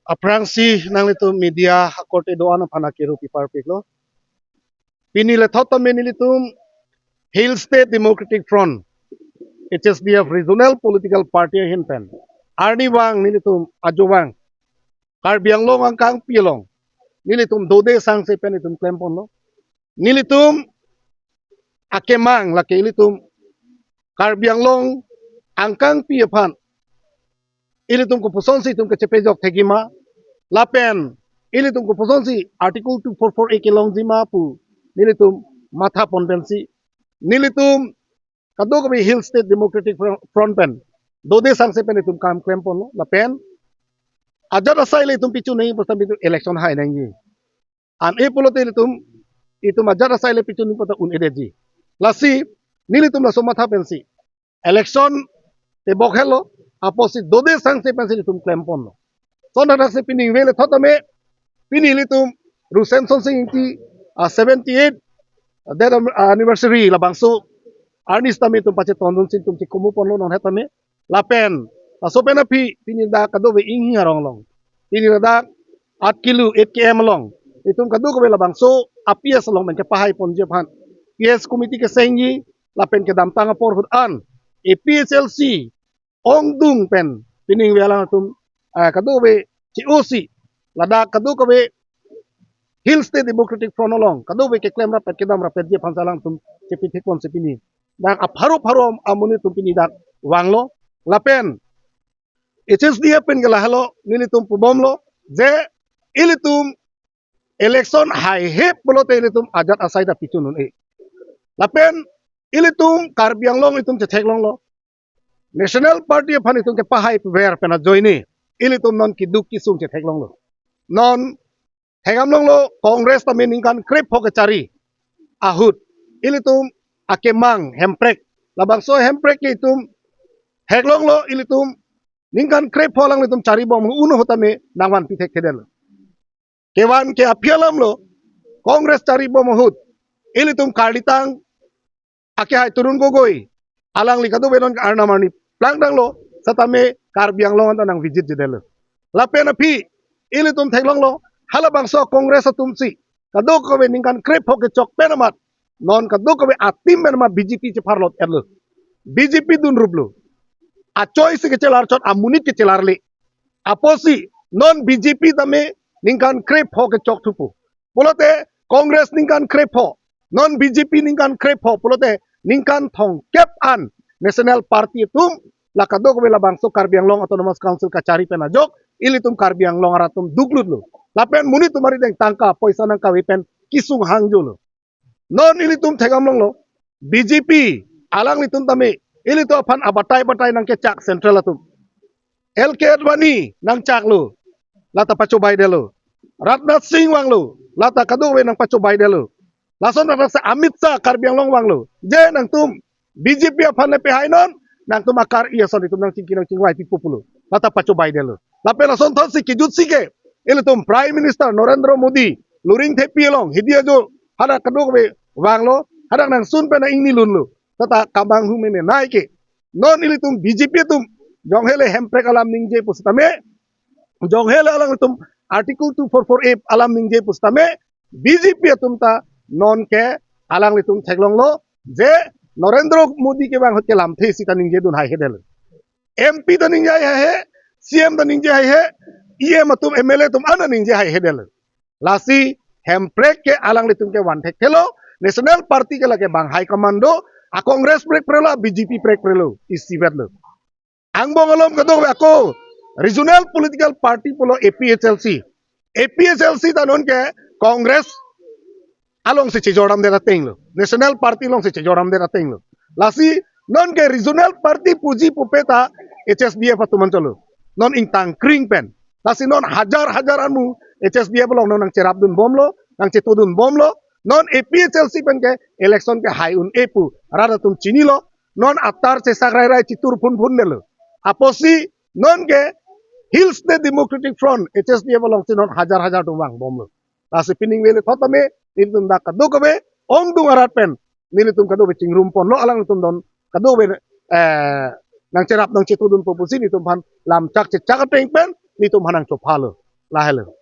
Aprangsi nang litum media korte doan panakiru pipar piklo. Pinile thota menilitum Hill State Democratic Front. HSDF Regional Political Party hinpen. Arni wang nilitum ajuwang. Karbiang long ang kang pilong. Nilitum dode sang se penitum klempon lo. Nilitum akemang laki ilitum karbiang long ang kang piyapan. Ilitum kupusonsi si tum kecepejok tegima. Lapen ilitum kupusonsi si article 244 ekilong jima pu. Nilitum mata pondensi. Nilitum kadok kami Hill State Democratic Front pen. Dode sang se pen itum kam klempon lo. Lapen ajar asai le itum pichu nahi pasta bitu election hai nahi. An e pulote itum ajar asai le pichu nahi pasta un edeji. Lasi nilitum la somata pensi. Election te bokhelo aposi dode sang se pensi itum klempon lo. So na se pining vele thotame pinilitum Rusenson sing inti 78 dead anniversary labangso Arnis tami tum pace tondon sin tum cikumu pon lo non hetame lapen so pena pi pininda kado we inghi harong long pininda 8 kilo 8 km long itum kado ko labang so apias long men ke pahai pon je phan PS committee ke sengi lapen ke dam tanga por an APSLC ong dung pen pining wela tum kado we COC lada kado ko we Hill State Democratic Front along kado we ke claim rapet ke dam rapet je phan salang tum cepitik pon sepini dan apharu amuni tumpini dak wanglo lapen HSDF pen galahalo nilitum pubomlo je ilitum election hai he polote ilitum ajat asai da pichunun e lapen ilitum karbiang long itum chetheklong lo National Party phan itum ke pahai wer pena joini ilitum non kiduk kisung chetheklong lo non hegamlong lo Congress tamen ingkan krep hoke cari ahut ilitum akemang hemprek labang so hemprek itum heglong lo ilitum ningkan krep holang itum cari bom uno hotame nangwan pitek kedel kewan ke apialam lo kongres cari bom hut ilitum karditang ake hai turun gogoi alang likado benon arnamani plangdang lo satame karbiang lo nang visit jedel lapen api ilitum heglong lo halabang so kongres atumsi kado ko ningkan krep hoke chok penamat non kaduk kabe atim menama BJP ce parlot erlo BJP dun rublo a choice ke celar chot amunit ke celar le aposi non BJP tame ningkan krep ho ke chok thupu polote Congress ningkan krep ho non BJP ningkan krep ho polote ningkan thong kep an National Party tum la kaduk kabe la bangso Karbiang Long Autonomous Council kacari pena jok ilitum Karbiang Long aratum duglut lo lapen munit tumari deng tangka poisa nang kawipen kisung hangjo lo non ilitum tegamlong lo BJP alang litum tame ilito pan abatai nang ke cak central atum LK Advani nang cak lo lata pacobai delo Ratnath Singh wang lo lata kadowe nang pacobai delo lason rasa Amit Shah Karbiang Long wang lo je nang tum BJP apan lepe hai non nang tum akar iya son itum nang cingwai pipupulo lata pacobai delo lape lason thon si kijut sike ilitum Prime Minister Narendra Modi luring thepi long hidia jo hada kadowe wanglo hadang nang sun pena ingni lunlo tata kabang humene naike non ilitum BJP tum jonghele hemprek alam ningje pustame jonghele alang tum article 244A alam ningje pustame BJP tum ta non ke alang litum theglong lo je Narendra Modi ke bang hote lam the sita ningje dun hai hedel MP ta ningje hai he CM ta ningje hai he EM tum MLA tum ana ningje hai hedel lasi hemprek ke alang litum ke wan thek thelo National Party ke lage bang high commando a Congress prek prelo BJP prek prelo isi bedlo ang bongalom kadong ako Regional Political Party polo APSLC tanon ke Congress along se joram de rateng lo National Party long se joram de rateng lo lasi non ke Regional Party puji pupeta HSDF atuman cholo non intang kring pen lasi non hajar anu HSDF long non nang cerabdun bomlo nang cetudun bomlo non APSLC pen ke election ke hayun epu rada tum chini lo non atar se sagrai rai citur pun nelo aposi non ke Hill State Democratic Front HSDF long si non hajar tumang bom lo lasi pining wele thotame nitum da kado kabe ong dung arat pen nilitum kado be cingrum pon lo alang tum don kado be nang cerap nang cetudun popusi nitum pan lam cak ateng pen nitum hanang chopalo লাহে লাহে